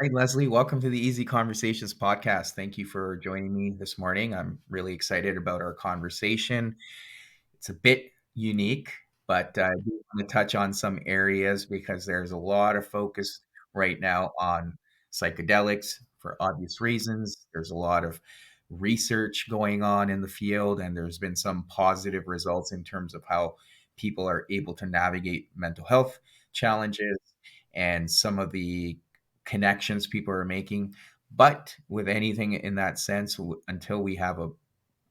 Hey, Leslie, welcome to the Easy Conversations podcast. Thank you for joining me this morning. I'm really excited about our conversation. It's a bit unique, but I do want to touch on some areas because there's a lot of focus right now on psychedelics for obvious reasons. There's a lot of research going on in the field, and there's been some positive results in terms of how people are able to navigate mental health challenges and some of the connections people are making. But with anything in that sense, until we have a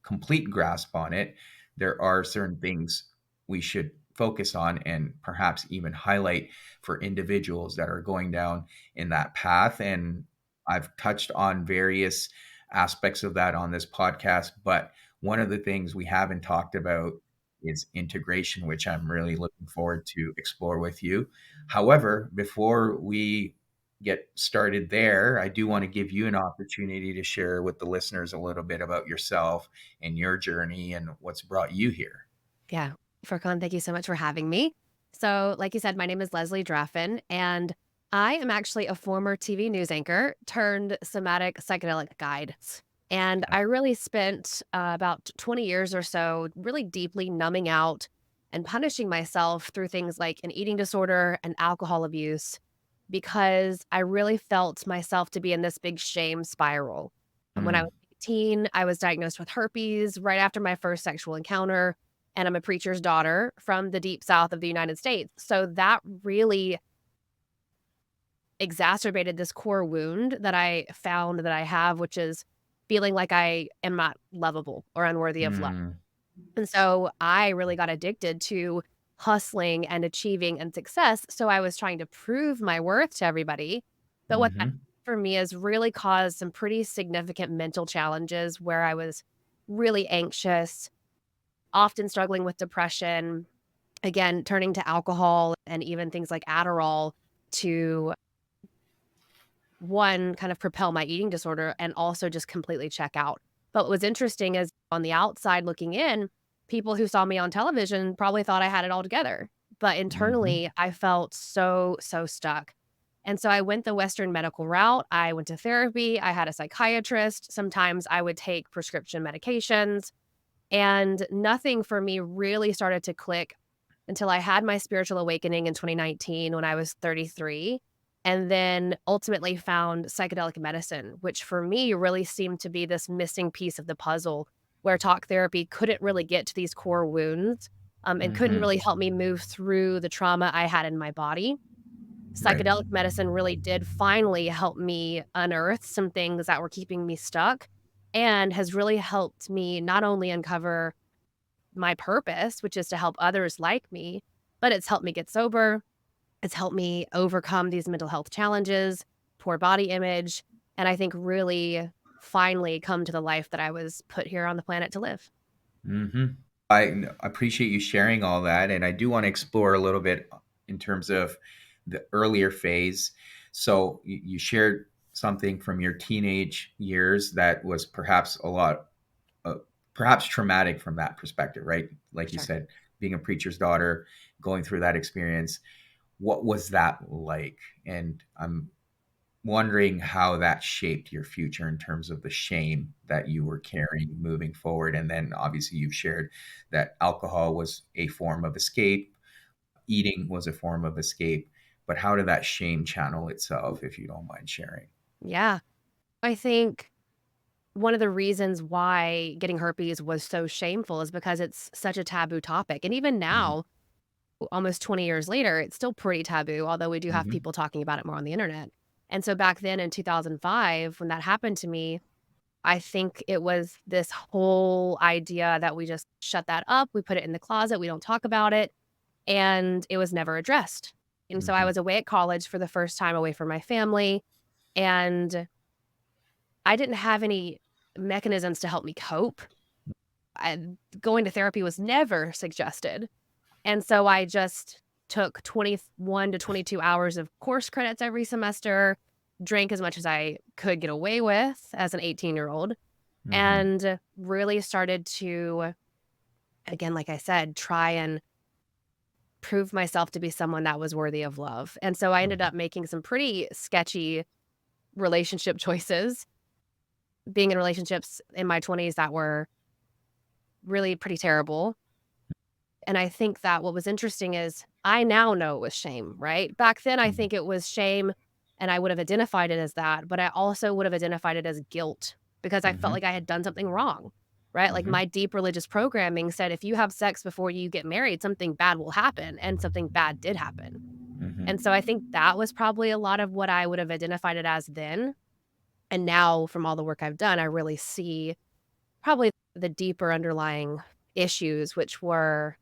complete grasp on it, there are certain things we should focus on and perhaps even highlight for individuals that are going down in that path. And I've touched on various aspects of that on this podcast, but one of the things we haven't talked about is integration, which I'm really looking forward to explore with you. However, before we get started there, I do want to give you an opportunity to share with the listeners a little bit about yourself and your journey and what's brought you here. Yeah. Furkan, thank you so much for having me. So, like you said, my name is Leslie Draffin, and I am actually a former TV news anchor turned somatic psychedelic guide. And I really spent about 20 years or so really deeply numbing out and punishing myself through things like an eating disorder and alcohol abuse because I really felt myself to be in this big shame spiral. And when I was Mm, 18, I was diagnosed with herpes right after my first sexual encounter, and I'm a preacher's daughter from the deep south of the United States. So that really exacerbated this core wound that I found that I have, which is feeling like I am not lovable or unworthy of love. mm, And so I really got addicted to hustling and achieving and success. So I was trying to prove my worth to everybody. But what that hmm for me has really caused some pretty significant mental challenges where I was really anxious, often struggling with depression, again, turning to alcohol and even things like Adderall to one, kind of propel my eating disorder and also just completely check out. But what was interesting is on the outside looking in, people who saw me on television probably thought I had it all together. But hmm internally, I felt so stuck. And so I went the Western medical route. I went to therapy. I had a psychiatrist. Sometimes I would take prescription medications. And nothing for me really started to click until I had my spiritual awakening in 2019 when I was 33, and then ultimately found psychedelic medicine, which for me really seemed to be this missing piece of the puzzle where talk therapy couldn't really get to these core wounds, and couldn't hmm really help me move through the trauma I had in my body. Right. Psychedelic medicine really did finally help me unearth some things that were keeping me stuck and has really helped me not only uncover my purpose, which is to help others like me, but it's helped me get sober. It's helped me overcome these mental health challenges, poor body image, and I think really finally come to the life that I was put here on the planet to live. hmm I appreciate you sharing all that. And I do want to explore a little bit in terms of the earlier phase. So you shared something from your teenage years that was perhaps a lot uh, perhaps traumatic from that perspective, right? For Like you sure. said, being a preacher's daughter, going through that experience. What was that like? And I'm wondering how that shaped your future in terms of the shame that you were carrying moving forward. And then obviously you've shared that alcohol was a form of escape, eating was a form of escape. But how did that shame channel itself, if you don't mind sharing? Yeah. I think one of the reasons why getting herpes was so shameful is because it's such a taboo topic. And even hmm now, almost 20 years later, it's still pretty taboo, although we do have hmm people talking about it more on the internet. And so back then in 2005, when that happened to me, I think it was this whole idea that we just shut that up, we put it in the closet, we don't talk about it, and it was never addressed. And so I hmm was away at college for the first time away from my family, and I didn't have any mechanisms to help me cope. Going to therapy was never suggested. And so I just took 21 to 22 hours of course credits every semester, drank as much as I could get away with as an 18-year-old, hmm and really started to, again, like I said, try and prove myself to be someone that was worthy of love. And so I ended up making some pretty sketchy relationship choices, being in relationships in my 20s that were really pretty terrible. And I think that what was interesting is I now know it was shame, right? Back then, I Mhm. think it was shame and I would have identified it as that, but I also would have identified it as guilt because I felt Mhm. like I had done something wrong, right? Like Mhm. my deep religious programming said if you have sex before you get married, something bad will happen. And something bad did happen. And so Mhm. I think that was probably a lot of what I would have identified it as then. And now, from all the work I've done, I really see probably the deeper underlying issues, which was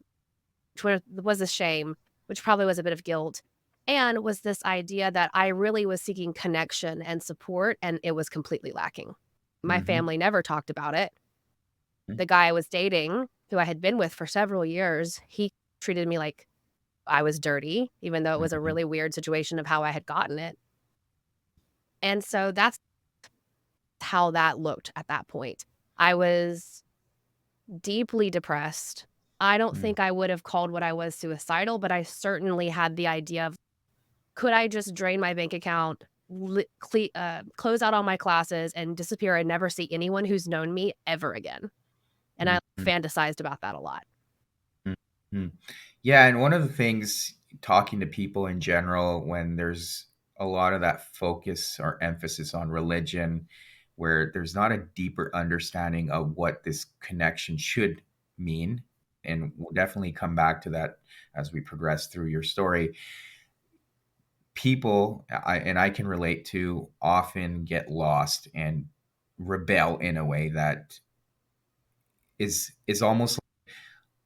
a shame, which probably was a bit of guilt, and was this idea that I really was seeking connection and support, and it was completely lacking. My Mhm. family never talked about it. Mhm. The guy I was dating, who I had been with for several years, he treated me like I was dirty, even though it was a Mhm. really weird situation of how I had gotten it. And so that's how that looked at that point. I was deeply depressed. I don't Mm. think I would have called what I was suicidal, but I certainly had the idea of could I just drain my bank account, close out all my classes, and disappear and never see anyone who's known me ever again? And I Mhm. fantasized about that a lot. Mhm. Yeah, and one of the things talking to people in general when there's a lot of that focus or emphasis on religion, where there's not a deeper understanding of what this connection should mean, and we'll definitely come back to that as we progress through your story. People, and I can relate to, often get lost and rebel in a way that is almost,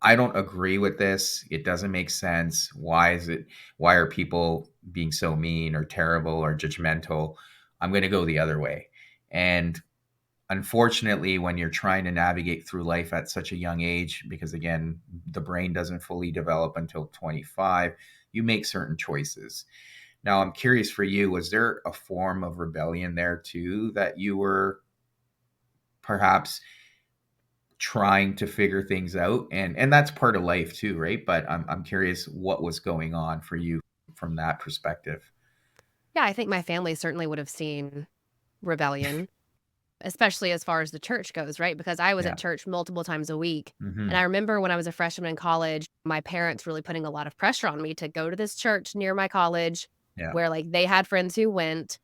I don't agree with this. It doesn't make sense. Why is it? Why are people being so mean or terrible or judgmental? I'm going to go the other way. And unfortunately, when you're trying to navigate through life at such a young age, because again, the brain doesn't fully develop until 25, you make certain choices. Now, I'm curious for you, was there a form of rebellion there too that you were perhaps trying to figure things out, and that's part of life too, right? But I'm curious what was going on for you from that perspective. Yeah, I think my family certainly would have seen rebellion, especially as far as the church goes, right? Because I was at Yeah. church multiple times a week. And I Mhm. remember when I was a freshman in college, my parents really putting a lot of pressure on me to go to this church near my college Yeah. where like they had friends who went.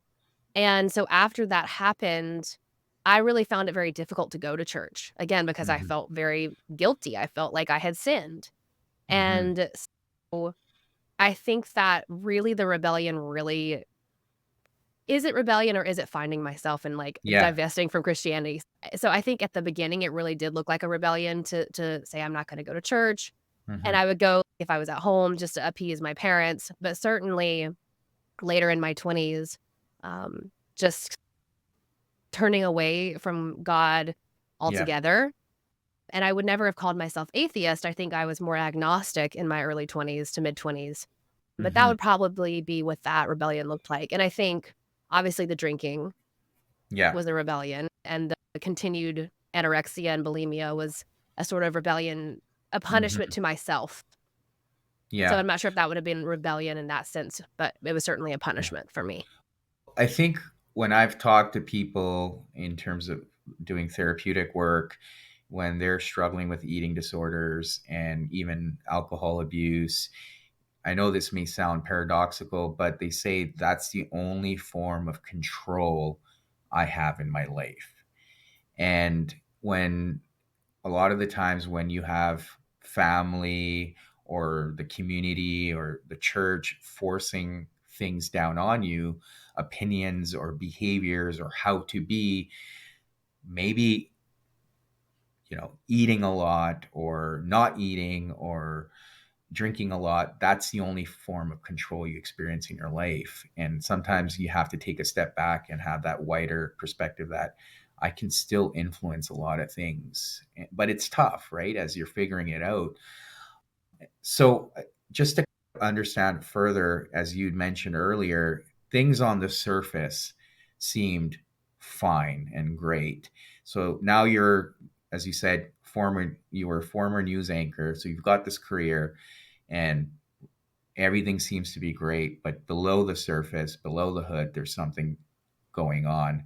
And so after that happened, I really found it very difficult to go to church again because I Mhm. felt very guilty. I felt like I had sinned. Mhm. And so I think that really the rebellion really is it rebellion or is it finding myself and like Yeah. divesting from Christianity? So I think at the beginning it really did look like a rebellion to say I'm not going to go to church and Mhm. I would go if I was at home just to appease my parents, but certainly later in my 20s just turning away from God Yeah. altogether. And I would never have called myself atheist. I think I was more agnostic in my early 20s to mid 20s. But that Mhm. would probably be what that rebellion looked like. And I think obviously the drinking Yeah. was a rebellion and the continued anorexia and bulimia was a sort of rebellion, a punishment Mhm. to myself. So Yeah. I'm not sure if that would have been rebellion in that sense, but it was certainly a Yeah. punishment for me. I think when I've talked to people in terms of doing therapeutic work, when they're struggling with eating disorders and even alcohol abuse, I know this may sound paradoxical, but they say that's the only form of control I have in my life. And when a lot of the times when you have family or the community or the church forcing things down on you, opinions or behaviors or how to be, maybe, eating a lot or not eating or drinking a lot, that's the only form of control you experience in your life. And sometimes you have to take a step back and have that wider perspective that I can still influence a lot of things. But it's tough, right? As you're figuring it out. So, just to understand further, as you'd mentioned earlier, things on the surface seemed fine and great. So now you're, as you said, you were a former news anchor. So you've got this career and everything seems to be great, but below the surface, below the hood, there's something going on.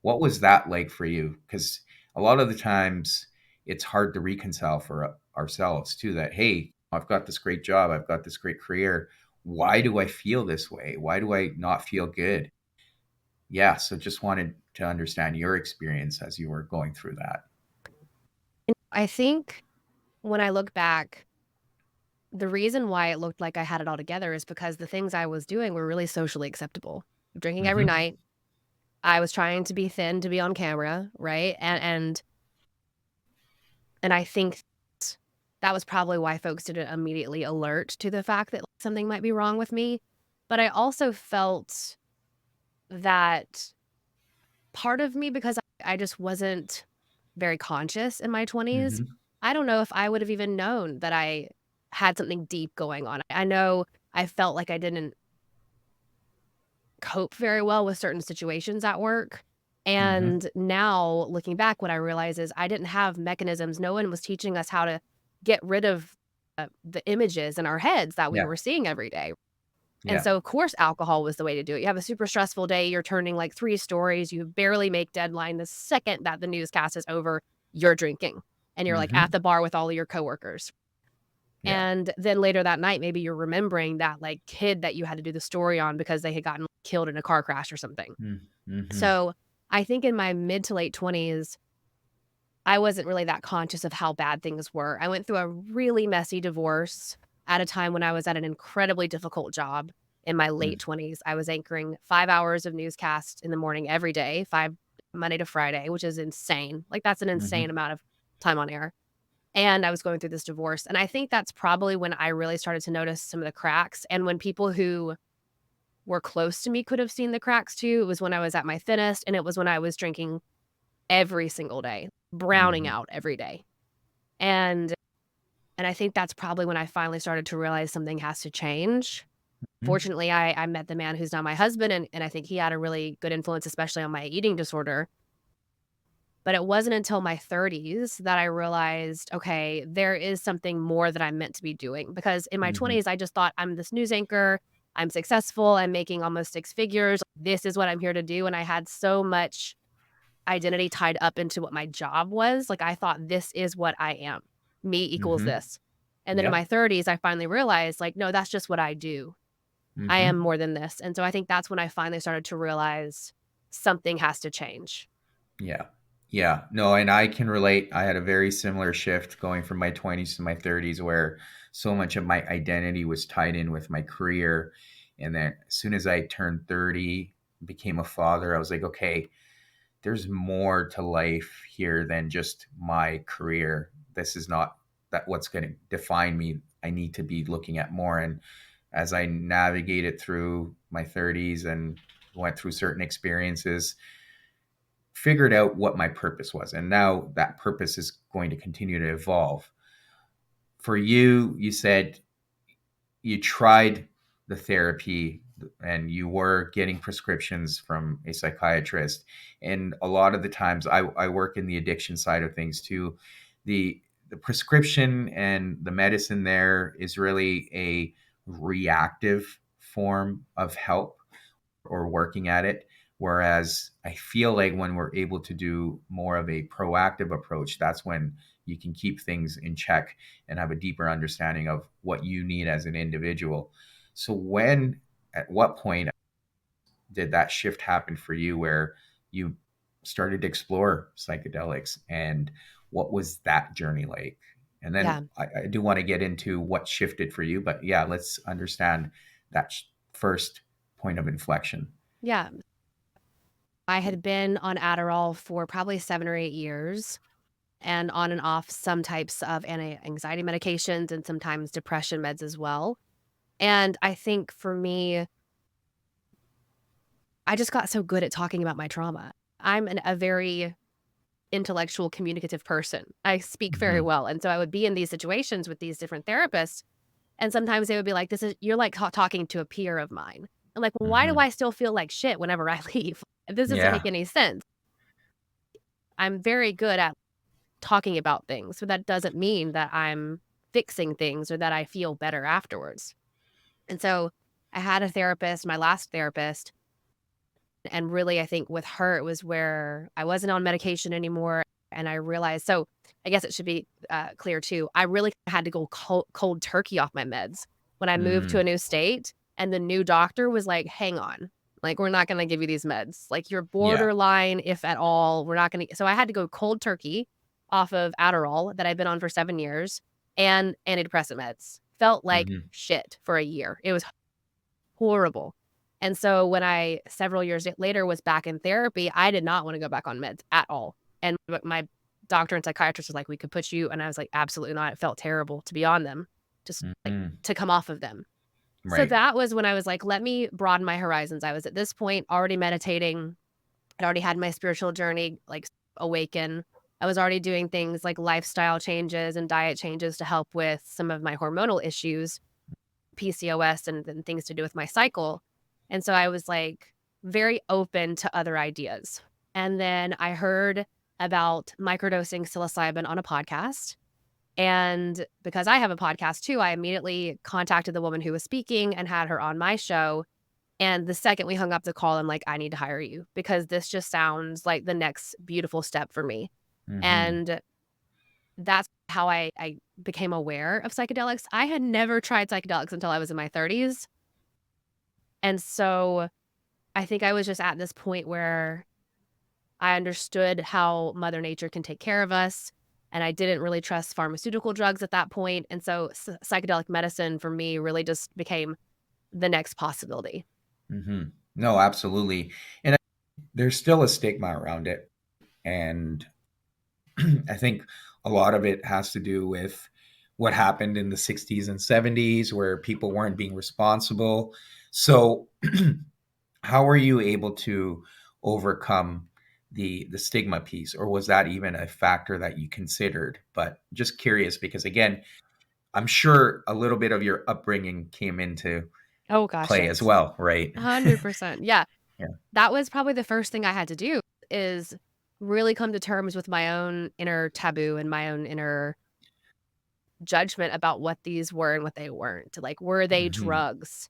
What was that like for you? Because a lot of the times it's hard to reconcile for ourselves too, that, hey, I've got this great job, I've got this great career. Why do I feel this way? Why do I not feel good? Yeah. So just wanted to understand your experience as you were going through that. I think when I look back, the reason why it looked like I had it all together is because the things I was doing were really socially acceptable. Drinking every Mm-hmm. night. I was trying to be thin to be on camera, right? And I think that was probably why folks didn't immediately alert to the fact that something might be wrong with me. But I also felt that part of me, because I just wasn't very conscious in my 20s, Mm-hmm. I don't know if I would have even known that I had something deep going on. I know I felt like I didn't cope very well with certain situations at work. Mm-hmm. And now looking back, what I realize is I didn't have mechanisms. No one was teaching us how to get rid of the images in our heads that we Yeah. were seeing every day. And Yeah. so, of course, alcohol was the way to do it. You have a super stressful day, you're turning like 3 stories, you barely make deadline. The second that the newscast is over, you're drinking, and you're, like, at Mm-hmm. the bar with all of your coworkers. Yeah. And then later that night, maybe you're remembering that, like, kid that you had to do the story on because they had gotten killed in a car crash or something. Mm-hmm. So, I think in my mid to late 20s, I wasn't really that conscious of how bad things were. I went through a really messy divorce at a time when I was at an incredibly difficult job in my late 20s. I was anchoring 5 hours of newscasts in the morning every day, 5 Monday to Friday, which is insane. Like, that's an Mm-hmm. insane amount of time on air. And I was going through this divorce, and I think that's probably when I really started to notice some of the cracks, and when people who were close to me could have seen the cracks too. It was when I was at my thinnest, and it was when I was drinking every single day, browning Mm-hmm. out every day. And and I think that's probably when I finally started to realize something has to change. Mm-hmm. Fortunately, I met the man who's now my husband, and I think he had a really good influence, especially on my eating disorder. But it wasn't until my 30s that I realized, okay, there is something more that I'm meant to be doing. Because in my Mm-hmm. 20s, I just thought I'm this news anchor, I'm successful, I'm making almost 6 figures. This is what I'm here to do. And I had so much identity tied up into what my job was. Like, I thought this is what I am. Me equals Mm-hmm. this. And then in Yeah. my 30s, I finally realized, like, no, that's just what I do. I am Mm-hmm. more than this. And so I think that's when I finally started to realize something has to change. Yeah. Yeah. No, and I can relate. I had a very similar shift going from my 20s to my 30s where so much of my identity was tied in with my career. And then as soon as I turned 30, became a father, I was like, okay, there's more to life here than just my career. This is not that what's going to define me. I need to be looking at more. And as I navigated through my 30s and went through certain experiences, figured out what my purpose was. And now that purpose is going to continue to evolve. For you, you said you tried the therapy and you were getting prescriptions from a psychiatrist. And a lot of the times I work in the addiction side of things too. The prescription and the medicine there is really a reactive form of help or working at it. Whereas I feel like when we're able to do more of a proactive approach, that's when you can keep things in check and have a deeper understanding of what you need as an individual. So, at what point did that shift happen for you where you started to explore psychedelics, and what was that journey like? And then Yeah. I do want to get into what shifted for you, but yeah, let's understand that first point of inflection. Yeah. I had been on Adderall for probably 7 or 8 years and on and off some types of anti-anxiety medications and sometimes depression meds as well. And I think for me, I just got so good at talking about my trauma. I'm a very intellectual, communicative person. I speak very Mhm. well. And so I would be in these situations with these different therapists. And sometimes they would be like, you're like talking to a peer of mine. I'm like, well, why do Mhm. I still feel like shit whenever I leave? This doesn't make Yeah. any sense. I'm very good at talking about things. So that doesn't mean that I'm fixing things or that I feel better afterwards. And so I had a therapist, my last therapist, And really, I think with her, it was where I wasn't on medication anymore, and I realized so I guess it should be, clear too, I really had to go cold turkey off my meds when I moved to a Mm, new state, and the new doctor was like, "Hang on, like, we're not gonna give you these meds, like, you're yeah. borderline, if at all, we're not gonna" so I had to go cold turkey off of Adderall that I'd been on for 7 years and antidepressant meds. Felt like Mhm, shit for a year. It was horrible. And so when I several years later was back in therapy, I did not wanna go back on meds at all. And my doctor and psychiatrist was like, "We could put you," and I was like, "Absolutely not." It felt terrible to be on them, just, like, mhm. to come off of them. So Right. that was when I was like, "Let me broaden my horizons." I was at this point already meditating. I'd already had my spiritual journey, like, awaken. I was already doing things like lifestyle changes and diet changes to help with some of my hormonal issues. PCOS and things to do with my cycle. And so I was, like, very open to other ideas. And then I heard about microdosing psilocybin on a podcast, and because I have a podcast too, I immediately contacted the woman who was speaking and had her on my show, and the second we hung up the call, I'm like, "I need to hire you because this just sounds like the next beautiful step for me." Mhm, And that's how I became aware of psychedelics. I had never tried psychedelics until I was in my 30s. And so I think I was just at this point where I understood how Mother Nature can take care of us. And I didn't really trust pharmaceutical drugs at that point. And so psychedelic medicine for me really just became the next possibility. mhm. No, absolutely, and there's still a stigma around it, and I think a lot of it has to do with what happened in the 60s and 70s where people weren't being responsible. So, how were you able to overcome the stigma piece, or was that even a factor that you considered? But just curious because again, I'm sure a little bit of your upbringing came into Oh gosh, play as yes. well, right? 100%. Yeah. Yeah. That was probably the first thing I had to do is really come to terms with my own inner taboo and my own inner judgment about what these were and what they weren't. Like, were they Hmm. drugs?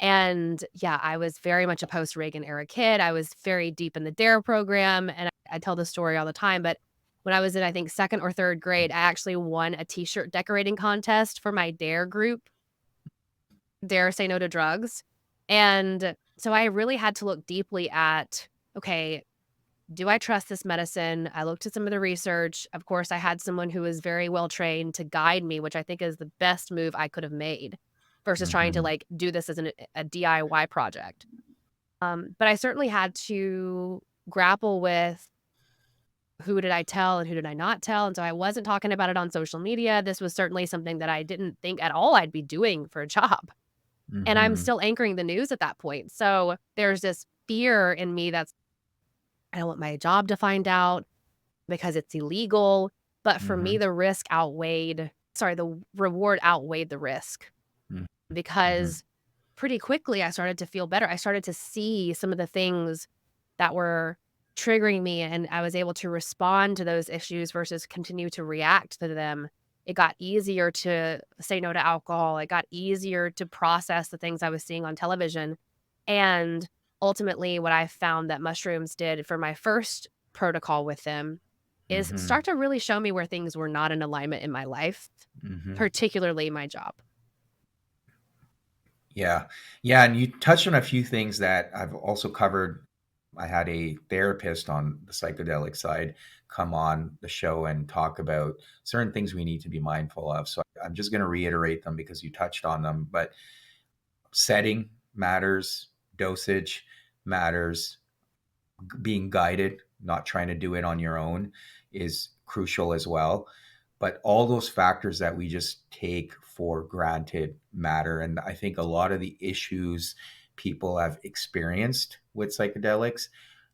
And yeah, I was very much a post Reagan era kid. I was very deep in the DARE program. And I tell the story all the time. But when I was in, I think, second or third grade, I actually won a t shirt decorating contest for my DARE group, Dare Say No to Drugs. And so I really had to look deeply at, okay, do I trust this medicine? I looked at some of the research. Of course, I had someone who was very well trained to guide me, which I think is the best move I could have made versus trying to Hmm. like do this as a DIY project. But I certainly had to grapple with who did I tell and who did I not tell. And so I wasn't talking about it on social media. This was certainly something that I didn't think at all I'd be doing for a job. And I'm Hmm. still anchoring the news at that point. So there's this fear in me that's, I don't want my job to find out because it's illegal, but for me, Hmm. the reward outweighed the risk Hmm. because pretty quickly I started to feel better. I started to see some of the things that were triggering me, and I was able to respond to those issues versus continue to react to them. It got easier to say no to alcohol. It got easier to process the things I was seeing on television. And ultimately, what I found that mushrooms did for my first protocol with them is Hmm. start to really show me where things were not in alignment in my life, Hmm. particularly my job. Yeah. Yeah. And you touched on a few things that I've also covered. I had a therapist on the psychedelic side come on the show and talk about certain things we need to be mindful of. So I'm just going to reiterate them because you touched on them. But setting matters, dosage matters, being guided, not trying to do it on your own is crucial as well. But all those factors that we just take for granted matter. And I think a lot of the issues people have experienced with psychedelics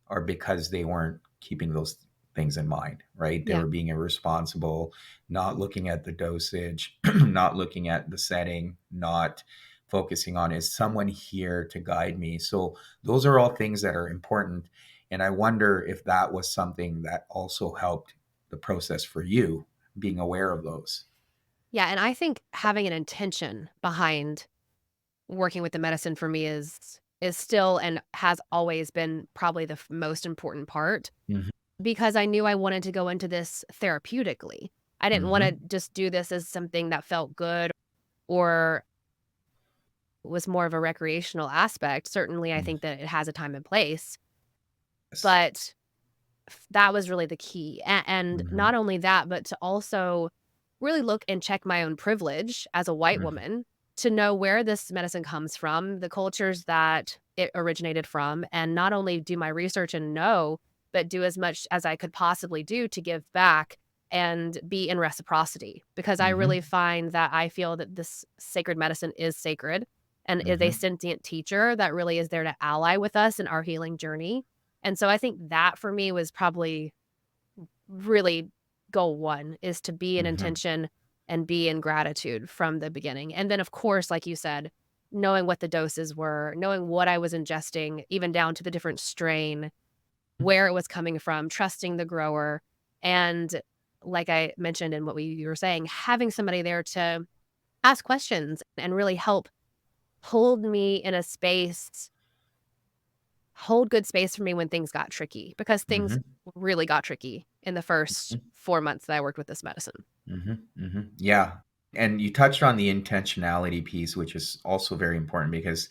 are because they weren't keeping those things in mind, right? They Yeah. were being irresponsible, not looking at the dosage, not looking at the setting, not focusing on is someone here to guide me. So those are all things that are important. And I wonder if that was something that also helped the process for you, being aware of those. Yeah, and I think having an intention behind working with the medicine for me is is still and has always been probably the most important part Mhm. because I knew I wanted to go into this therapeutically. I didn't want to Mhm. just do this as something that felt good or was more of a recreational aspect. Certainly, I Mm. think that it has a time and place, Yes. but that was really the key. And Mhm. not only that, but to also really look and check my own privilege as a white Mhm. woman to know where this medicine comes from, the cultures that it originated from, and not only do my research and know, but do as much as I could possibly do to give back and be in reciprocity. Because I really Mhm. find that I feel that this sacred medicine is sacred and is a Mhm. sentient teacher that really is there to ally with us in our healing journey. And so I think that for me was probably really goal 1 is to be in Mhm. intention and be in gratitude from the beginning. And then, of course, like you said, knowing what the doses were, knowing what I was ingesting, even down to the different strain, where it was coming from, trusting the grower. And like I mentioned in what you were saying, having somebody there to ask questions and really help hold me in a space hold good space for me when things got tricky because things Mhm. really got tricky in the first 4 months that I worked with this medicine. Mhm. Mhm. Yeah. And you touched on the intentionality piece, which is also very important because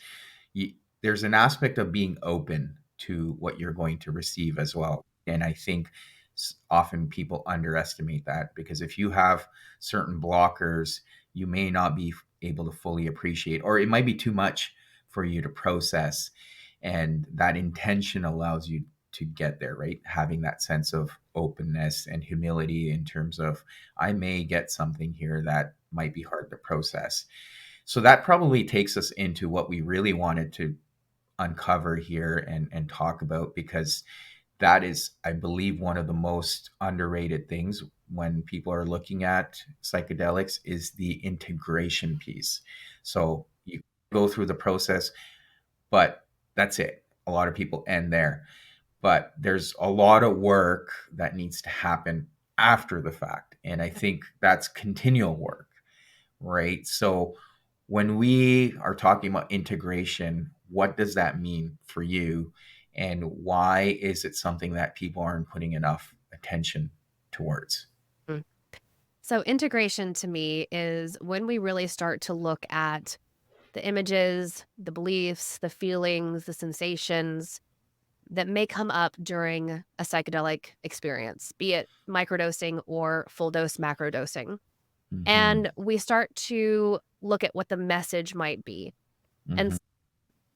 you, there's an aspect of being open to what you're going to receive as well. And I think often people underestimate that because if you have certain blockers, you may not be able to fully appreciate, or it might be too much for you to process. And that intention allows you to get there, right? Having that sense of openness and humility in terms of, I may get something here that might be hard to process. So that probably takes us into what we really wanted to uncover here and talk about, because that is, I believe, one of the most underrated things when people are looking at psychedelics is the integration piece. So you go through the process, but that's it. A lot of people end there. But there's a lot of work that needs to happen after the fact. And I think that's continual work, right? So when we are talking about integration, what does that mean for you? And why is it something that people aren't putting enough attention towards? Mm. So, integration to me is when we really start to look at the images, the beliefs, the feelings, the sensations that may come up during a psychedelic experience, be it microdosing or full dose macrodosing. Mm-hmm. And we start to look at what the message might be. And Mm-hmm.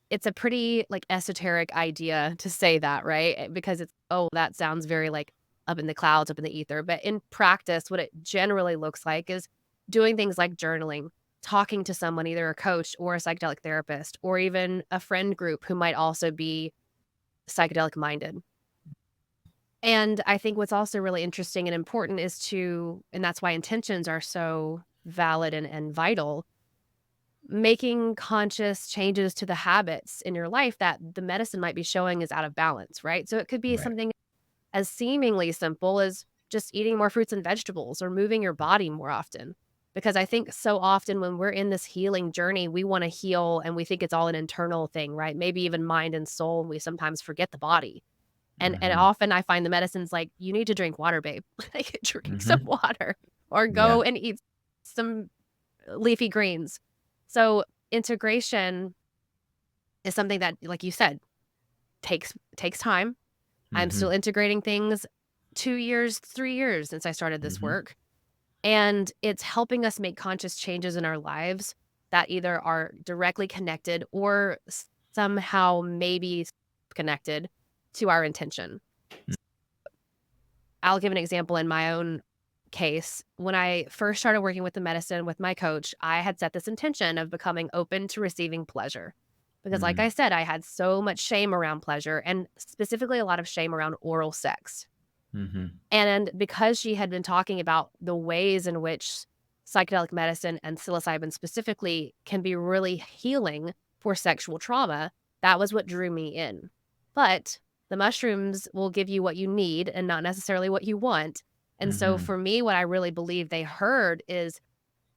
it's a pretty, like, esoteric idea to say that, right? Because it's, "Oh, that sounds very, like, up in the clouds, up in the ether." But in practice, what it generally looks like is doing things like journaling, talking to someone, either a coach or a psychedelic therapist, or even a friend group who might also be psychedelic minded. And I think what's also really interesting and important is to and that's why intentions are so valid and vital, making conscious changes to the habits in your life that the medicine might be showing is out of balance, right? So it could be Right. something as seemingly simple as just eating more fruits and vegetables or moving your body more often. Because I think so often when we're in this healing journey, we want to heal and we think it's all an internal thing, right? Maybe even mind and soul, and we sometimes forget the body. And Mm-hmm. often I find the medicine's like, "You need to drink water, babe." Like, "Drink some Mm-hmm. water or Yeah. go and eat some leafy greens." So, integration is something that, like you said, takes time. I'm still Mm-hmm. integrating things 2 years, 3 years since I started this Mm-hmm. work, and it's helping us make conscious changes in our lives that either are directly connected or somehow maybe connected to our intention. I'll give an example in my own case. When I first started working with the medicine with my coach, I had set this intention of becoming open to receiving pleasure. Because, like Mm-hmm. I said, I had so much shame around pleasure and specifically a lot of shame around oral sex. Mm-hmm. And because she had been talking about the ways in which psychedelic medicine and psilocybin specifically can be really healing for sexual trauma, that was what drew me in. But the mushrooms will give you what you need and not necessarily what you want. And so Mm-hmm. for me, what I really believe they heard is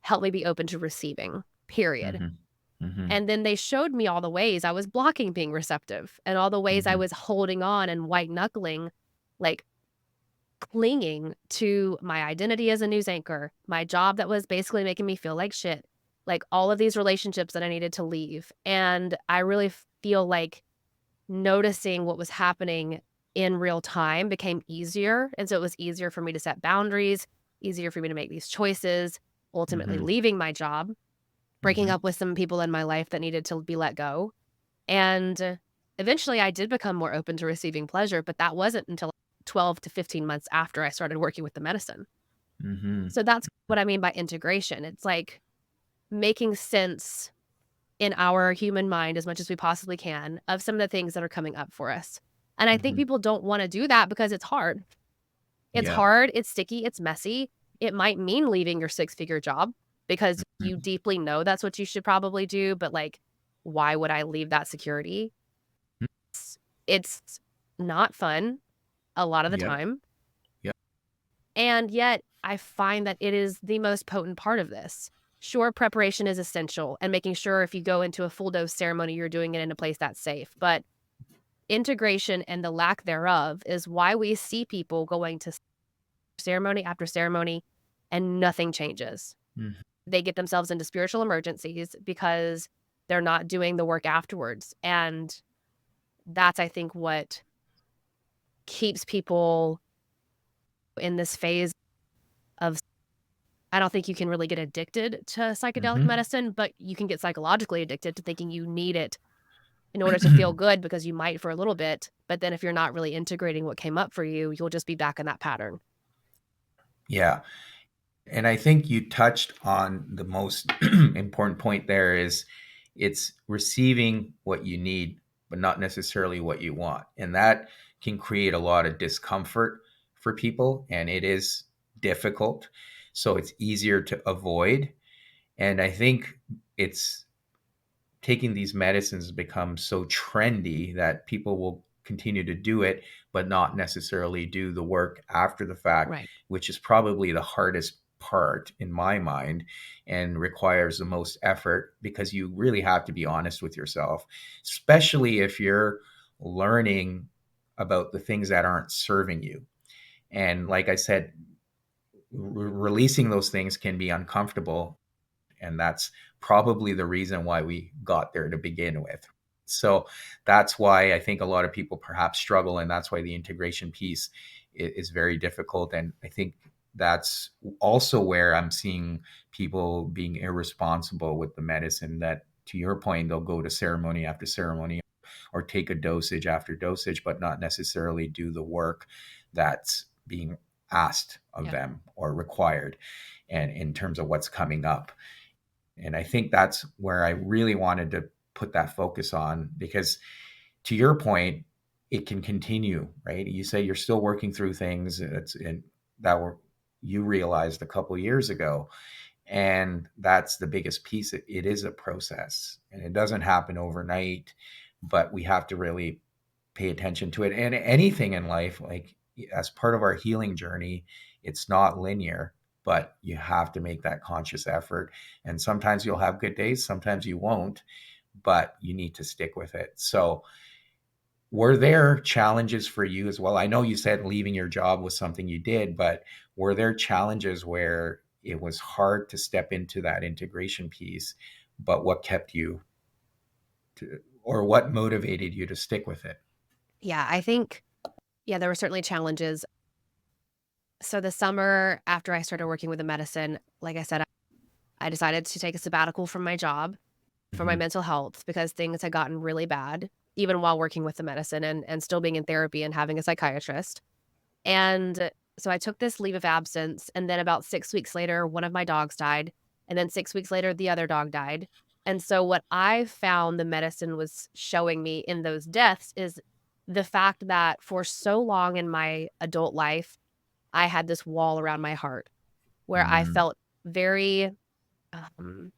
help me be open to receiving, period. Mm-hmm. Mhm. And then they showed me all the ways I was blocking being receptive and all the ways I Mhm. was holding on and white knuckling, like clinging to my identity as a news anchor, my job that was basically making me feel like shit, like all of these relationships that I needed to leave. And I really feel like noticing what was happening in real time became easier. And so it was easier for me to set boundaries, easier for me to make these choices, ultimately Mhm. leaving my job, breaking Mhm. up with some people in my life that needed to be let go. And eventually I did become more open to receiving pleasure, but that wasn't until 12 to 15 months after I started working with the medicine. Mhm. So that's what I mean by integration. It's like making sense in our human mind as much as we possibly can of some of the things that are coming up for us. And I think Mhm. people don't want to do that because it's hard. It's Yeah. hard, it's sticky, it's messy. It might mean leaving your six-figure job because you Mhm. deeply know that's what you should probably do, but like, why would I leave that security? It's not fun a lot of the Yep. time. Yep. And yet, I find that it is the most potent part of this. Sure, preparation is essential and making sure if you go into a full dose ceremony, you're doing it in a place that's safe. But integration and the lack thereof is why we see people going to ceremony after ceremony and nothing changes. Mhm. They get themselves into spiritual emergencies because they're not doing the work afterwards. And that's, I think, what keeps people in this phase of I don't think you can really get addicted to psychedelic Mhm. medicine, but you can get psychologically addicted to thinking you need it in order to feel good because you might for a little bit, but then if you're not really integrating what came up for you, you'll just be back in that pattern. Yeah. And I think you touched on the most important point there is it's receiving what you need, but not necessarily what you want. And that can create a lot of discomfort for people, and it is difficult. So it's easier to avoid. And I think it's taking these medicines become so trendy that people will continue to do it, but not necessarily do the work after the fact, Right. which is probably the hardest part in my mind and requires the most effort because you really have to be honest with yourself, especially if you're learning about the things that aren't serving you. And like I said, releasing those things can be uncomfortable, and that's probably the reason why we got there to begin with. So that's why I think a lot of people perhaps struggle, and that's why the integration piece is very difficult. And I think that's also where I'm seeing people being irresponsible with the medicine, that to your point, they'll go to ceremony after ceremony or take a dosage after dosage, but not necessarily do the work that's being asked of Yeah. them or required, and in terms of what's coming up. And I think that's where I really wanted to put that focus on, because to your point, it can continue, right? You say you're still working through things that were you realized a couple years ago. And that's the biggest piece. It is a process and it doesn't happen overnight, but we have to really pay attention to it. And anything in life, like as part of our healing journey, it's not linear, but you have to make that conscious effort. And sometimes you'll have good days, sometimes you won't, but you need to stick with it. So, were there challenges for you as well? I know you said leaving your job was something you did, but were there challenges where it was hard to step into that integration piece, but what kept you to, or what motivated you to stick with it? Yeah, I think, yeah, there were certainly challenges. So the summer after I started working with the medicine, like I said, I decided to take a sabbatical from my job for my Hmm. mental health because things had gotten really bad, even while working with the medicine and still being in therapy and having a psychiatrist. And so I took this leave of absence, and then about 6 weeks later, one of my dogs died, and then 6 weeks later, the other dog died. And so what I found the medicine was showing me in those deaths is the fact that for so long in my adult life, I had this wall around my heart where Mm, very, um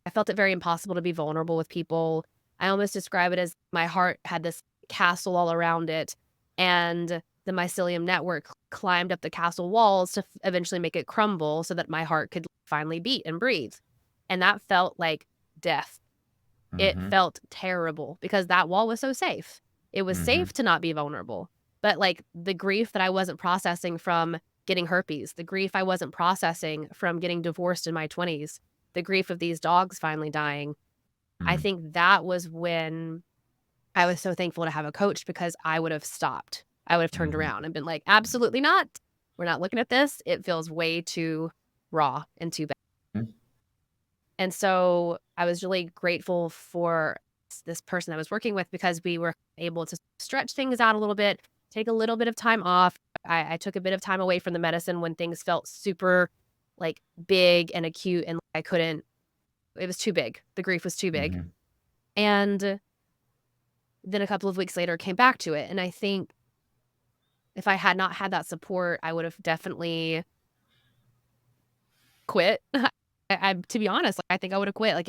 I felt it very impossible to be vulnerable with people. I almost describe it as my heart had this castle all around it, and the mycelium network climbed up the castle walls to eventually make it crumble so that my heart could finally beat and breathe. And that felt like death. It Mhm. felt terrible because that wall was so safe. It was Mhm. safe to not be vulnerable. But, like, the grief that I wasn't processing from getting herpes, the grief I wasn't processing from getting divorced in my 20s, the grief of these dogs finally dying, I Mm. think that was when I was so thankful to have a coach because I would have stopped. I would have turned Mhm. around and been like, "Absolutely not. We're not looking at this. It feels way too raw and too bad." Mhm. And so I was really grateful for this person I was working with because we were able to stretch things out a little bit, take a little bit of time off. I took a bit of time away from the medicine when things felt super like big and acute and I couldn't, it was too big. The grief was too big. Mhm. And then a couple of weeks later came back to it. And I think if I had not had that support, I would have definitely quit. To be honest, like, I think I would have quit. Like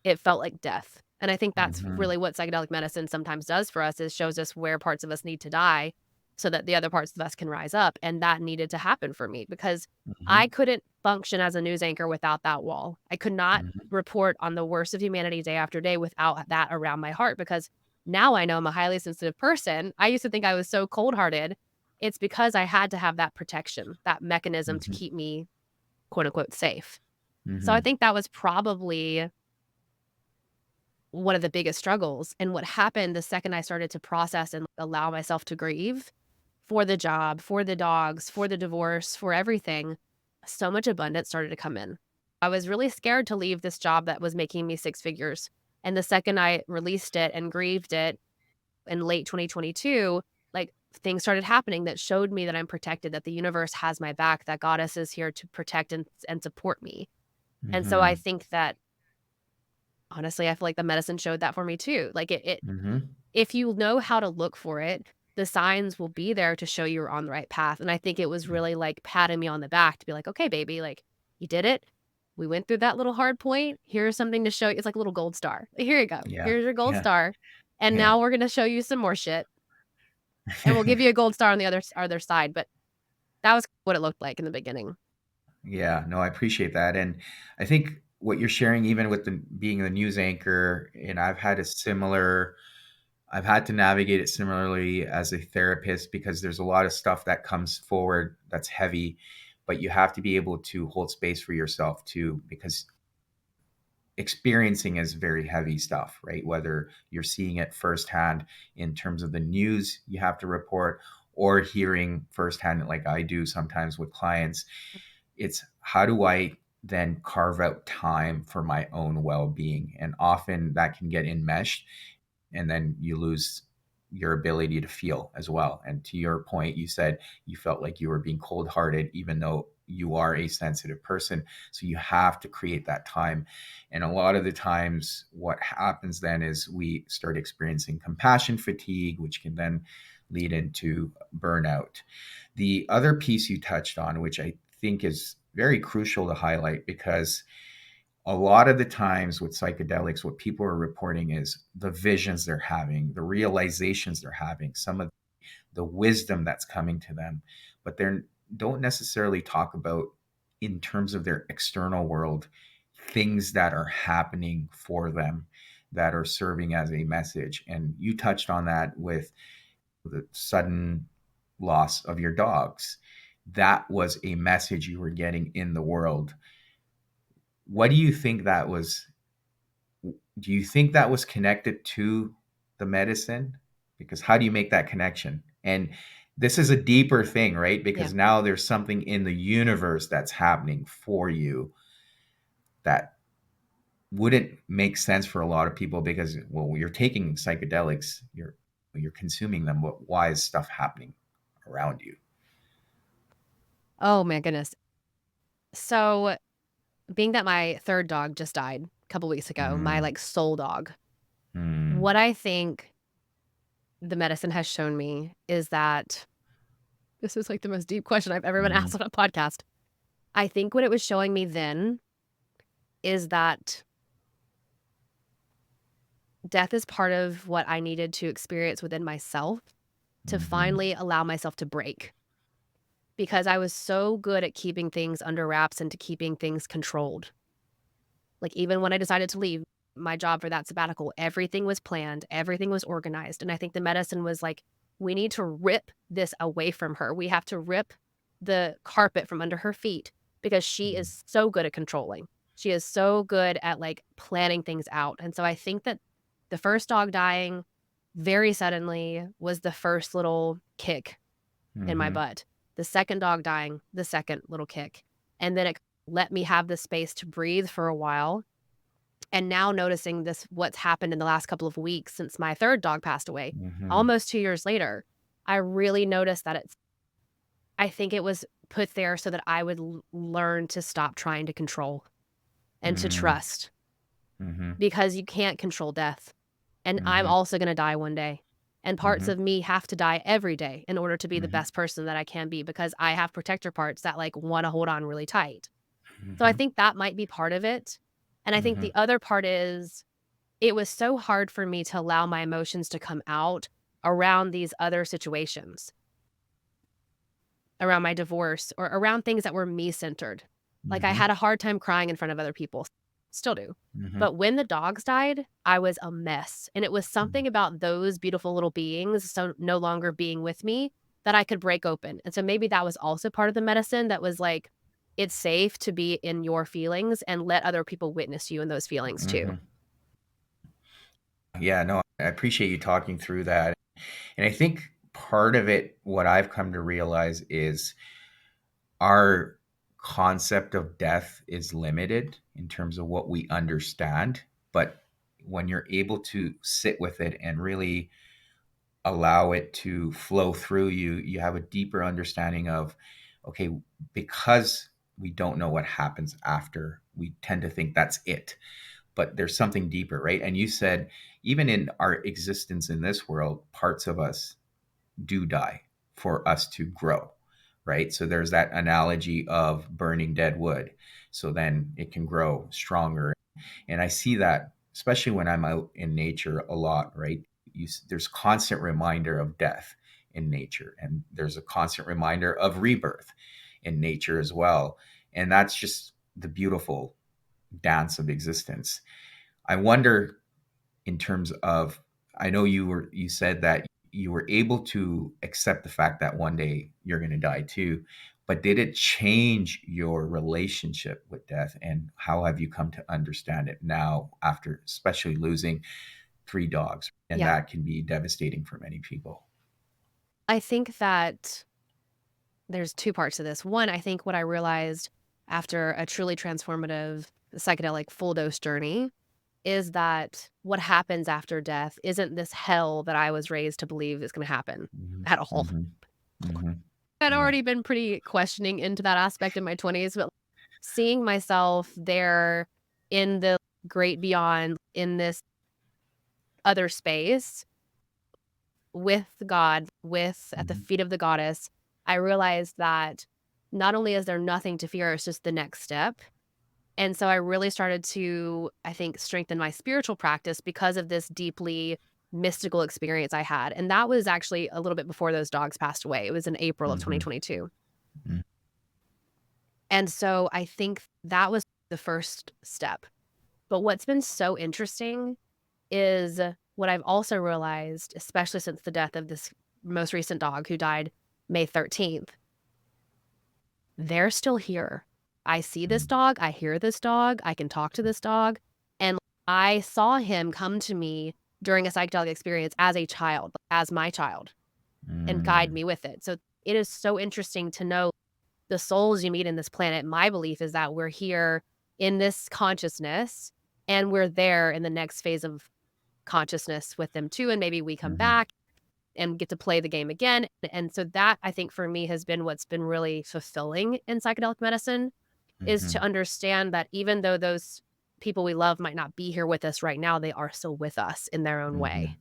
it felt like death, and I think that's Mhm. really what psychedelic medicine sometimes does for us is shows us where parts of us need to die so that the other parts of us can rise up, and that needed to happen for me because I Mhm. couldn't function as a news anchor without that wall. I could not Mhm. report on the worst of humanity day after day without that around my heart because now I know I'm a highly sensitive person. I used to think I was so cold-hearted. It's because I had to have that protection, that mechanism to Mhm. keep me, quote, unquote, "safe." So I Mhm. think that was probably one of the biggest struggles, and what happened the second I started to process and allow myself to grieve for the job, for the dogs, for the divorce, for everything, so much abundance started to come in. I was really scared to leave this job that was making me six figures, and the second I released it and grieved it in late 2022, like, things started happening that showed me that I'm protected, that the universe has my back, that Goddess is here to protect and support me, and so I Mhm. think that honestly, I feel like the medicine showed that for me too. Like it Mhm. if you know how to look for it, the signs will be there to show you're on the right path. And I think it was really like patting me on the back to be like, okay, baby, like you did it. We went through that little hard point. Here's something to show you. It's like a little gold star. Here you go. Yeah. Here's your gold Yeah. star. And Yeah. now we're going to show you some more shit. And we'll give you a gold star on the other side. But that was what it looked like in the beginning. Yeah, no, I appreciate that. And I think what you're sharing, even with the being the news anchor, and I've had to navigate it similarly as a therapist because there's a lot of stuff that comes forward that's heavy, but you have to be able to hold space for yourself too, because experiencing is very heavy stuff, right? Whether you're seeing it firsthand in terms of the news you have to report or hearing firsthand, like I do sometimes with clients, it's how do I then carve out time for my own well-being? And often that can get enmeshed and then you lose your ability to feel as well. And to your point, you said you felt like you were being cold-hearted even though you are a sensitive person, so you have to create that time. And a lot of the times what happens then is we start experiencing compassion fatigue, which can then lead into burnout. The other piece you touched on, which I think is very crucial to highlight, because a lot of the times with psychedelics, what people are reporting is the visions they're having, the realizations they're having, some of the wisdom that's coming to them, but they don't necessarily talk about in terms of their external world things that are happening for them that are serving as a message. And you touched on that with the sudden loss of your dogs. That was a message you were getting in the world. What do you think that was? Do you think that was connected to the medicine? Because how do you make that connection? And this is a deeper thing, right? Yeah. Because now there's something in the universe that's happening for you that wouldn't make sense for a lot of people because, well, you're taking psychedelics, you're consuming them, but why is stuff happening around you? Oh my goodness. So being that my third dog just died a couple weeks ago, my Mm, like soul dog, mm, what I think the medicine has shown me is that this is like the most deep question I've ever been mm, asked on a podcast. I think what it was showing me then is that death is part of what I needed to experience within myself to mhm, finally allow myself to break because I was so good at keeping things under wraps and to keeping things controlled. Like, even when I decided to leave my job for that sabbatical, everything was planned, everything was organized, and I think the medicine was like, "We need to rip this away from her. We have to rip the carpet from under her feet because she Mhm. is so good at controlling. She is so good at, like, planning things out." And so I think that the first dog dying very suddenly was the first little kick in my Mhm. butt. The second dog dying, the second little kick. And then it let me have the space to breathe for a while. And now noticing this, what's happened in the last couple of weeks since my third dog passed away, Mhm. almost 2 years later, I really noticed that I think it was put there so that I would learn to stop trying to control and to Mhm. trust Mhm. because you can't control death. And I'm Mhm. also going to die one day. And parts Mhm. of me have to die every day in order to be the Mhm. best person that I can be because I have protector parts that like want to hold on really tight. So I Mhm. think that might be part of it. And I think Mhm. the other part is it was so hard for me to allow my emotions to come out around these other situations, around my divorce or around things that were me centered. Like I Mhm. had a hard time crying in front of other people, still do. Mhm. But when the dogs died, I was a mess. And it was Mhm. something about those beautiful little beings so no longer being with me that I could break open. And so maybe that was also part of the medicine that was like, it's safe to be in your feelings and let other people witness you in those feelings too. Mhm. Yeah, no, I appreciate you talking through that. And I think part of it, what I've come to realize is our concept of death is limited in terms of what we understand. But when you're able to sit with it and really allow it to flow through you, you have a deeper understanding of, okay, because we don't know what happens after, we tend to think that's it. But there's something deeper, right? And you said, even in our existence in this world, parts of us do die for us to grow, right? So there's that analogy of burning dead wood. So then it can grow stronger. And I see that, especially when I'm out in nature a lot, right? There's constant reminder of death in nature, and there's a constant reminder of rebirth in nature as well. And that's just the beautiful dance of existence. I wonder, in terms of, I know you said that you were able to accept the fact that one day you're going to die too, but did it change your relationship with death, and how have you come to understand it now, after especially losing three dogs, and Yeah. that can be devastating for many people? I think that there's two parts to this. One, I think what I realized after a truly transformative psychedelic full dose journey is that what happens after death isn't this hell that I was raised to believe is going to happen Hmm. at all. Hmm. Hmm. I'd Yeah. already been pretty questioning into that aspect in my 20s, but seeing myself there in the great beyond, in this other space with God, with at the Hmm. feet of the goddess, I realized that not only is there nothing to fear, it's just the next step. And so I really started to, I think, strengthen my spiritual practice because of this deeply mystical experience I had. And that was actually a little bit before those dogs passed away. It was in April of Hmm. 2022. And so I think that was the first step. But what's been so interesting is what I've also realized, especially since the death of this most recent dog who died May 13th, they're still here. I see this dog, I hear this dog, I can talk to this dog, and I saw him come to me during a psychedelic experience as a child, as my child, and guide Hmm. me with it. So it is so interesting to know the souls you meet in this planet. My belief is that we're here in this consciousness and we're there in the next phase of consciousness with them too. And maybe we come Hmm. back and get to play the game again. And so that I think for me has been what's been really fulfilling in psychedelic medicine is to Hmm. understand that even though those people we love might not be here with us right now, they are still with us in their own way.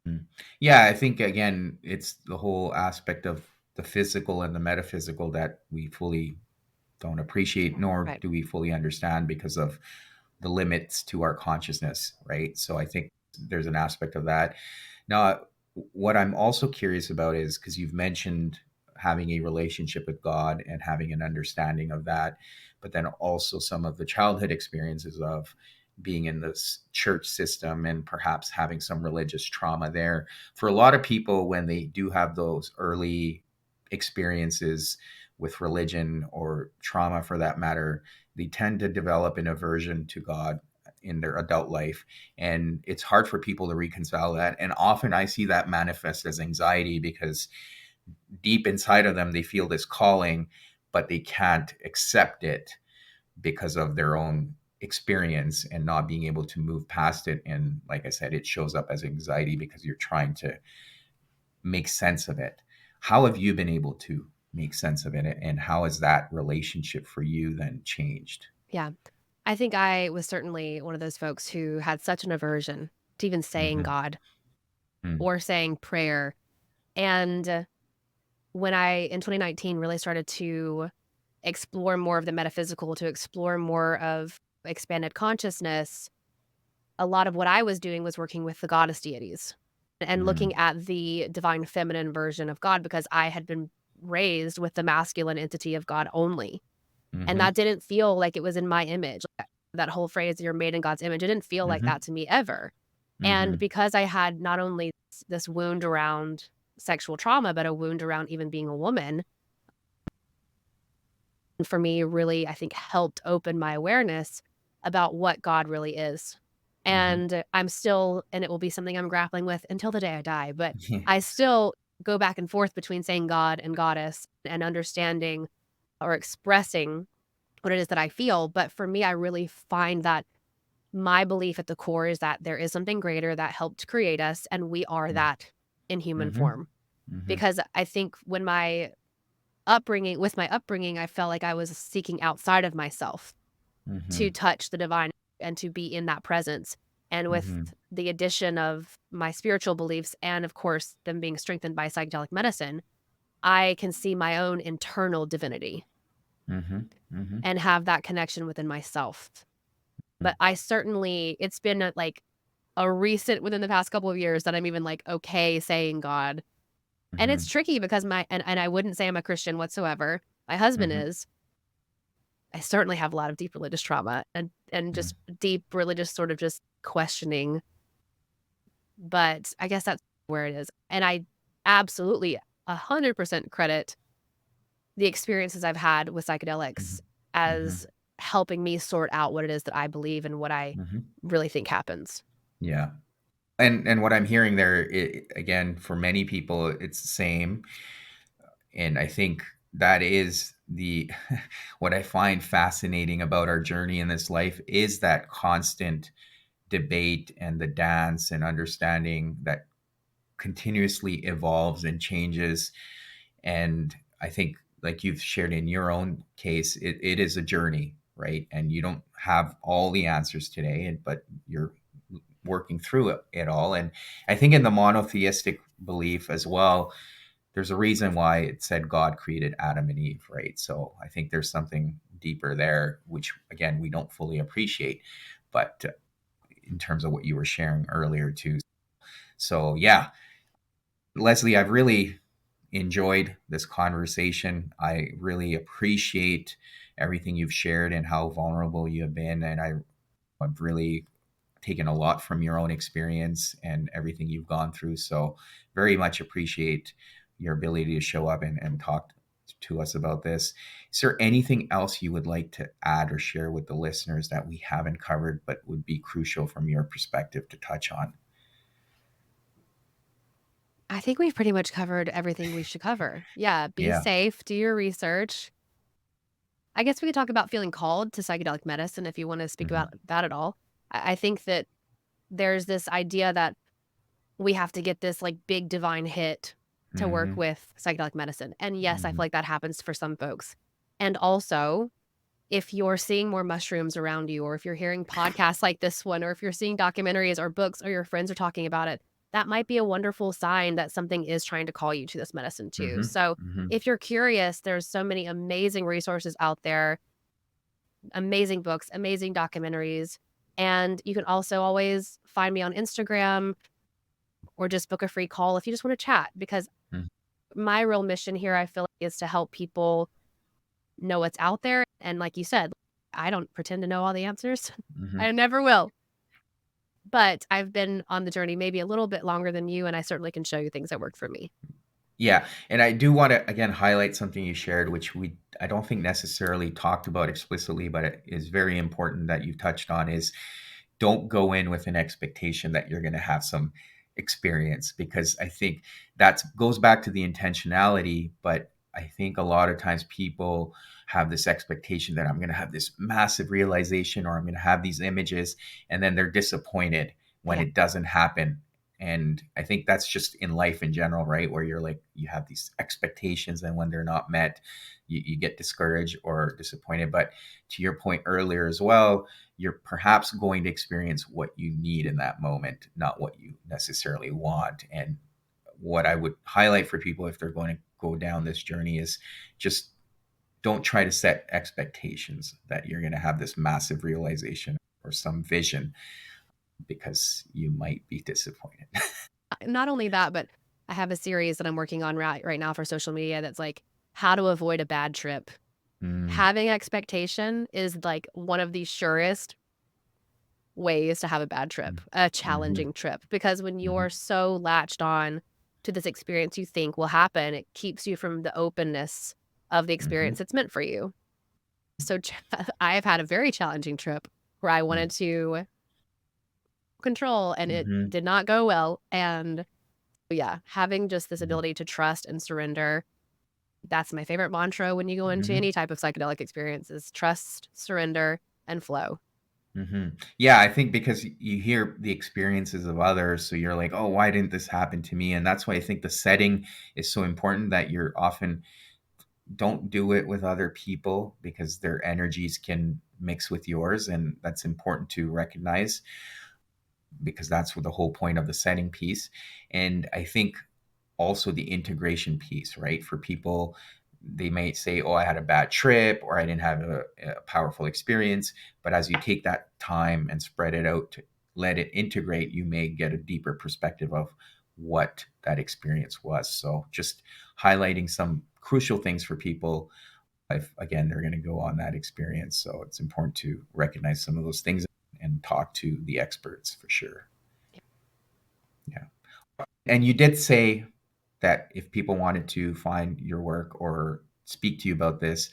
Hmm. Mm. Yeah, I think again, it's the whole aspect of the physical and the metaphysical that we fully don't appreciate, nor Right. do we fully understand because of the limits to our consciousness, right? So I think there's an aspect of that. Now, what I'm also curious about is, because you've mentioned having a relationship with God and having an understanding of that, but then also some of the childhood experiences of being in this church system and perhaps having some religious trauma there. For a lot of people, when they do have those early experiences with religion or trauma for that matter, they tend to develop an aversion to God in their adult life. And it's hard for people to reconcile that. And often I see that manifest as anxiety because deep inside of them, they feel this calling, but they can't accept it because of their own experience and not being able to move past it. And like I said, it shows up as anxiety because you're trying to make sense of it. How have you been able to make sense of it? And how has that relationship for you then changed? Yeah. I think I was certainly one of those folks who had such an aversion to even saying Mm-hmm. God Mm-hmm. or saying prayer. And when I, in 2019, really started to explore more of the metaphysical, to explore more of expanded consciousness, a lot of what I was doing was working with the goddess deities and looking at the divine feminine version of God because I had been raised with the masculine entity of God only. And Mm-hmm. that didn't feel like it was in my image. That whole phrase, "You're made in God's image," it didn't feel like Mm-hmm. that to me ever. And Mm-hmm. because I had not only this wound around sexual trauma, but a wound around even being a woman, for me really, I think, helped open my awareness about what God really is. Mm-hmm. And I'm still and it will be something I'm grappling with until the day I die, but I Yes. still go back and forth between saying God and goddess and understanding or expressing what it is that I feel. But for me, I really find that my belief at the core is that there is something greater that helped create us, and we are that in human Mm-hmm. form. Mm-hmm. Because I think with my upbringing, I felt like I was seeking outside of myself to Mm-hmm. touch the divine and to be in that presence. And with Mm-hmm. the addition of my spiritual beliefs and, of course, them being strengthened by psychedelic medicine, I can see my own internal divinity Mm-hmm. Mm-hmm. and have that connection within myself. But I certainly it's been a recent within the past couple of years that I'm even like okay saying God. And Mm-hmm. it's tricky because and I wouldn't say I'm a Christian whatsoever. My husband Mm-hmm. is. I certainly have a lot of deep religious trauma and just deep religious sort of just questioning, but I guess that's where it is. And I absolutely 100% credit the experiences I've had with psychedelics Mm-hmm. as helping me sort out what it is that I believe and what I Mm-hmm. really think happens. Yeah. And what I'm hearing there, again, for many people, it's the same. And I think that is the what I find fascinating about our journey in this life is that constant debate and the dance and understanding that continuously evolves and changes. And I think, like you've shared in your own case, it is a journey, right? And you don't have all the answers today, but you're working through it all. And I think in the monotheistic belief as well, there's a reason why it said God created Adam and Eve, right? So I think there's something deeper there, which again, we don't fully appreciate. But in terms of what you were sharing earlier, too. So, yeah, Leslie, I've really enjoyed this conversation. I really appreciate everything you've shared and how vulnerable you have been. And I've really taken a lot from your own experience and everything you've gone through. So, very much appreciate your ability to show up and talk to us about this. Is there anything else you would like to add or share with the listeners that we haven't covered but would be crucial from your perspective to touch on? I think we've pretty much covered everything we should cover. Yeah, be Yeah. safe, do your research. I guess we could talk about feeling called to psychedelic medicine if you want to speak Hmm. about that at all. I think that there's this idea that we have to get this like big divine hit to work Hmm. with psychedelic medicine. And yes, I feel Hmm. like that happens for some folks. And also, if you're seeing more mushrooms around you, or if you're hearing podcasts like this one, or if you're seeing documentaries or books, or your friends are talking about it, that might be a wonderful sign that something is trying to call you to this medicine too. Hmm. So Hmm. if you're curious, there's so many amazing resources out there, amazing books, amazing documentaries. And you can also always find me on Instagram or just book a free call if you just want to chat because my real mission here, I feel is to help people know what's out there. And like you said, I don't pretend to know all the answers. Hmm. I never will. But I've been on the journey maybe a little bit longer than you, and I certainly can show you things that work for me. Yeah, and I do want to again highlight something you shared, which I don't think necessarily talked about explicitly, but it is very important that you touched on is don't go in with an expectation that you're going to have some experience, because I think that goes back to the intentionality. But I think a lot of times people have this expectation that I'm going to have this massive realization or I'm going to have these images, and then they're disappointed when Yeah. it doesn't happen. And I think that's just in life in general, right? Where you're like, you have these expectations, and when they're not met, you get discouraged or disappointed. But to your point earlier as well, you're perhaps going to experience what you need in that moment, not what you necessarily want. And what I would highlight for people if they're going to go down this journey is just don't try to set expectations that you're going to have this massive realization or some vision, because you might be disappointed. Not only that, but I have a series that I'm working on right now for social media that's like how to avoid a bad trip. Mm, Having expectation is like one of the surest ways to have a bad trip, mm, a mhm, challenging trip, because when mhm, you're so latched on to this experience you think will happen, it keeps you from the openness of the mhm, experience that's meant for you. So I have had a very challenging trip where I mm, wanted to control and it mhm, did not go well. And yeah, having just this mhm, ability to trust and surrender. That's my favorite mantra when you go into mhm. any type of psychedelic experience is trust, surrender, and flow. Yeah, I think because you hear the experiences of others, so you're like, oh, why didn't this happen to me? And that's why I think the setting is so important, that you're often don't do it with other people because their energies can mix with yours. And that's important to recognize, because that's what the whole point of the setting piece. And I think also the integration piece, right? For people, they may say, oh, I had a bad trip or I didn't have a powerful experience. But as you take that time and spread it out to let it integrate, you may get a deeper perspective of what that experience was. So just highlighting some crucial things for people if, again, they're going to go on that experience. So it's important to recognize some of those things and talk to the experts for sure. Yeah. And you did say that if people wanted to find your work or speak to you about this,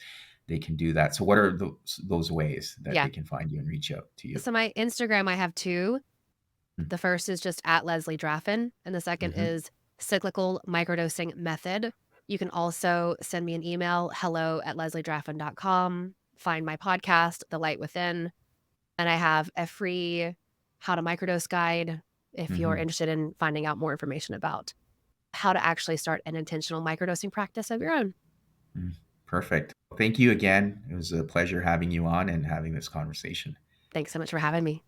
they can do that. So what are those ways that Yeah. they can find you and reach out to you? So my Instagram, I have two. The first is just at Leslie Draffin, and the second Mm-hmm. is cyclical microdosing method. You can also send me an email, hello@lesliedraffin.com. Find my podcast, The Light Within. And I have a free how to microdose guide if you're Mm-hmm. interested in finding out more information about how to actually start an intentional microdosing practice of your own. Mm. Perfect. Thank you again. It was a pleasure having you on and having this conversation. Thanks so much for having me.